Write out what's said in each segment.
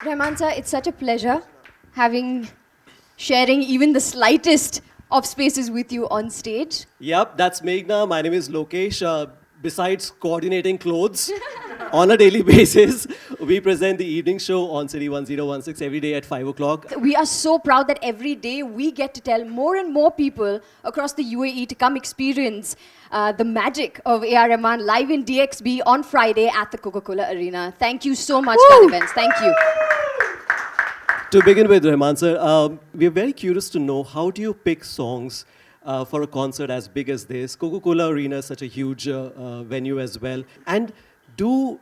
Rahman sir, it's such a pleasure sharing even the slightest of spaces with you on stage. Yep, that's Meghna. My name is Lokesh. Besides coordinating clothes on a daily basis, we present the evening show on City 1016 every day at 5 o'clock. We are so proud that every day we get to tell more and more people across the UAE to come experience the magic of AR Rahman live in DXB on Friday at the Coca-Cola Arena. Thank you so much, Gun Events. Thank you. To begin with, Rahman sir, we're very curious to know how do you pick songs for a concert as big as this? Coca-Cola Arena is such a huge venue as well. And do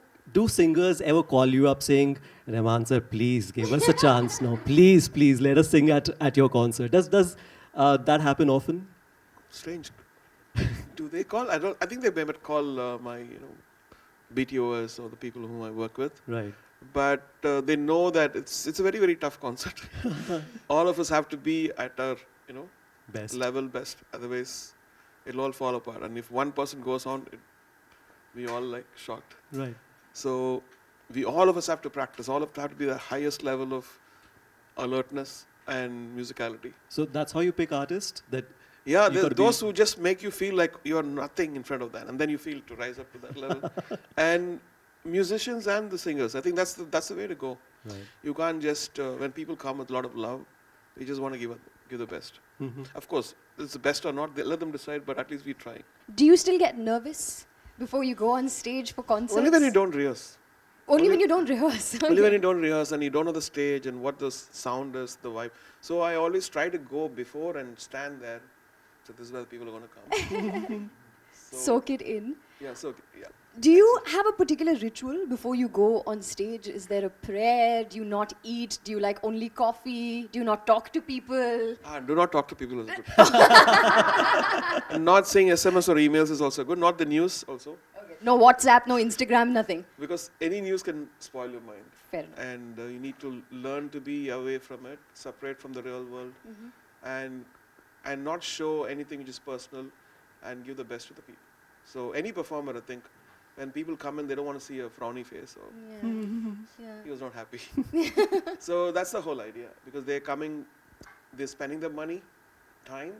singers ever call you up saying, Rahman sir, please give us a chance now. Please, please let us sing at your concert. Does that happen often? Strange. Do they call? I think they may call my BTOs or the people whom I work with. Right. But they know that it's a very, very tough concert. All of us have to be at our Best. level best. Otherwise, it'll all fall apart. And if one person goes on, we all like shocked. Right. So all of us have to practice. All of us have to be the highest level of alertness and musicality. So that's how you pick artists? Yeah, You gotta those be- who just make you feel like you're nothing in front of that, and then you feel to rise up to that level. And musicians and the singers, I think that's the way to go. Right. You can't just when people come with a lot of love, they just want to give the best. Of course, it's the best or not, let them decide. But at least we try. Do you still get nervous before you go on stage for concerts? Only when you don't rehearse. Only when you don't rehearse. Only when you don't rehearse and you don't know the stage and what the sound is, the vibe. So I always try to go before and stand there. So this is where the people are going to come. Soak it in. Yeah, yeah. Do you have a particular ritual before you go on stage? Is there a prayer? Do you not eat? Do you like only coffee? Do you not talk to people? Do not talk to people is good. And not saying SMS or emails is also good. Not the news also. Okay. No WhatsApp, no Instagram, nothing. Because any news can spoil your mind. Fair enough. And you need to learn to be away from it, separate from the real world, and not show anything which is personal, and give the best to the people. So any performer, I think, when people come in, they don't want to see a frowny face or he was not happy. So that's the whole idea. Because they're coming, they're spending their money, time.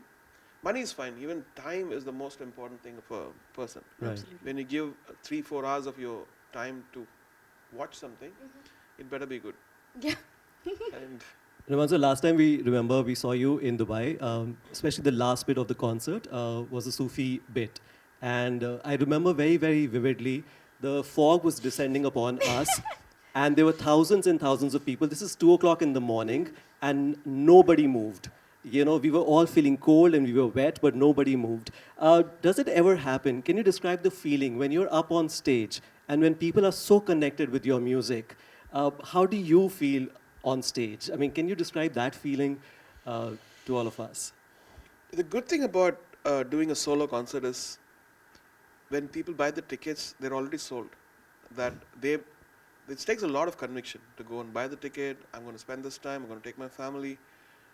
Money is fine. Even time is the most important thing for a person. Right. When you give 3-4 hours of your time to watch something, it better be good. Yeah. And Rahman sir, last time we saw you in Dubai, especially the last bit of the concert was a Sufi bit. And I remember very, very vividly, the fog was descending upon us and there were thousands and thousands of people. This is 2 o'clock in the morning and nobody moved. You know, we were all feeling cold and we were wet, but nobody moved. Does it ever happen? Can you describe the feeling when you're up on stage and when people are so connected with your music? How do you feel on stage? I mean, can you describe that feeling to all of us? the good thing about doing a solo concert is when people buy the tickets, they're already sold. It takes a lot of conviction to go and buy the ticket. I'm going to spend this time. I'm going to take my family.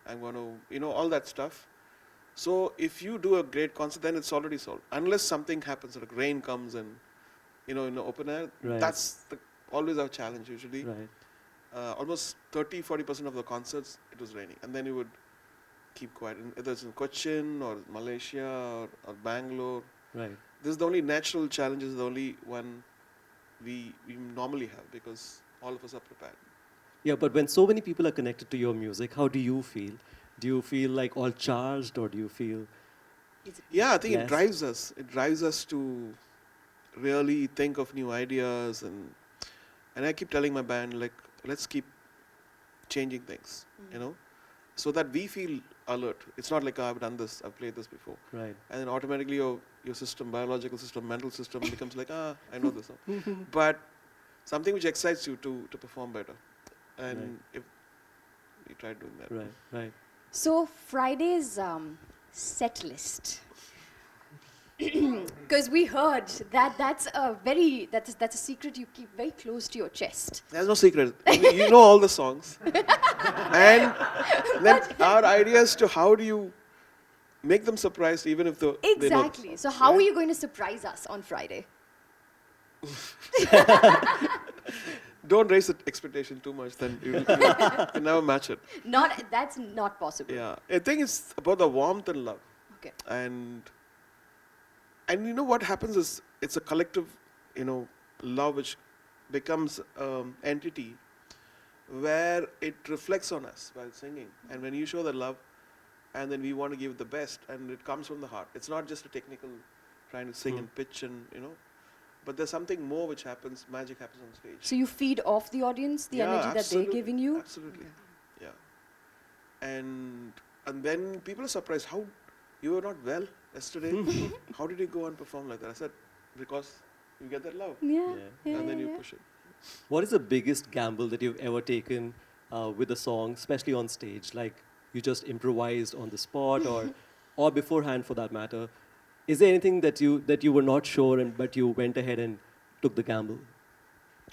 I'm going to, all that stuff. So if you do a great concert, then it's already sold. Unless something happens, like rain comes and, in the open air, Right. that's always our challenge usually. Right. Almost 30-40% of the concerts, it was raining. And then you would keep quiet. Whether it's in Cochin or Malaysia or Bangalore, Right. this is the only natural challenge, is the only one we normally have because all of us are prepared. Yeah, but when so many people are connected to your music, how do you feel? Do you feel like all charged or do you feel... Yeah, I think Yes. it drives us. It drives us to really think of new ideas and I keep telling my band, like, let's keep changing things, so that we feel alert. It's not like, I've done this, I've played this before. Right. And then automatically your system, biological system, mental system becomes like, I know this song. But something which excites you to perform better. And Right. if we try doing that. Right, right. So Friday's set list. Because we heard that's a secret you keep very close to your chest. There's no secret. You know all the songs. And then our idea is to how do you make them surprised even if they know the Exactly. songs, So how right? are you going to surprise us on Friday? don't raise the expectation too much, then you'll never match it. That's not possible. Yeah, I think it's about the warmth and love. Okay. And you know what happens is it's a collective, love which becomes entity where it reflects on us while singing. And when you show the love, and then we want to give the best, and it comes from the heart. It's not just a technical trying to sing and pitch and but there's something more which happens. Magic happens on stage. So you feed off the audience, the energy that they're giving you? Absolutely. Yeah. And then people are surprised, how you were not well yesterday. How did you go and perform like that? I said, because you get that love. Yeah. And then you push it. What is the biggest gamble that you've ever taken with a song, especially on stage? Like you just improvised on the spot, or beforehand, for that matter. Is there anything that you were not sure, but you went ahead and took the gamble?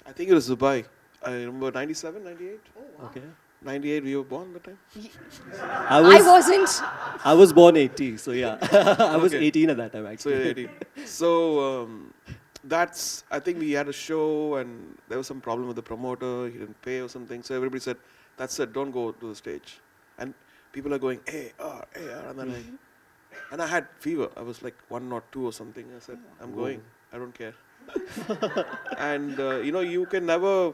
I think it was Dubai. I remember 97, 98. Oh, wow. Okay. 98, we were born that time. I wasn't. I was born 80, so yeah. I was Okay. 18 at that time, So actually. you're 18. So I think we had a show and there was some problem with the promoter. He didn't pay or something. So everybody said, that's it, don't go to the stage. And people are going, AR, AR. And then and I had fever. I was like 102 or something. I said, I'm going. I don't care. And you can never.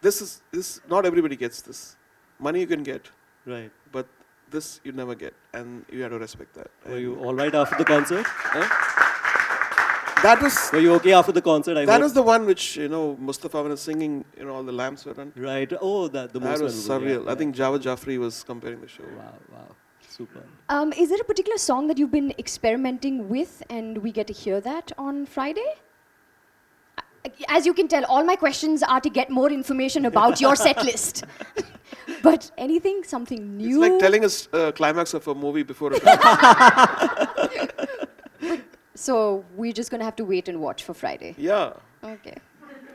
This not everybody gets this. Money you can get, Right. but this you never get, and you have to respect that. Were you all right after the concert? That was Were you okay after the concert? I that hope? was the one which Mustafa was singing. All the lamps were on. Right. Oh, the most That was memorable, surreal. yeah, I think Jawad Jafri was comparing the show. Wow. Super. Is there a particular song that you've been experimenting with and we get to hear that on Friday? As you can tell, all my questions are to get more information about your set list. But something new? It's like telling us climax of a movie before it. So we're just going to have to wait and watch for Friday. Yeah. Okay.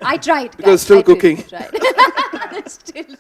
I tried. Because guys. still I did cooking. try. Still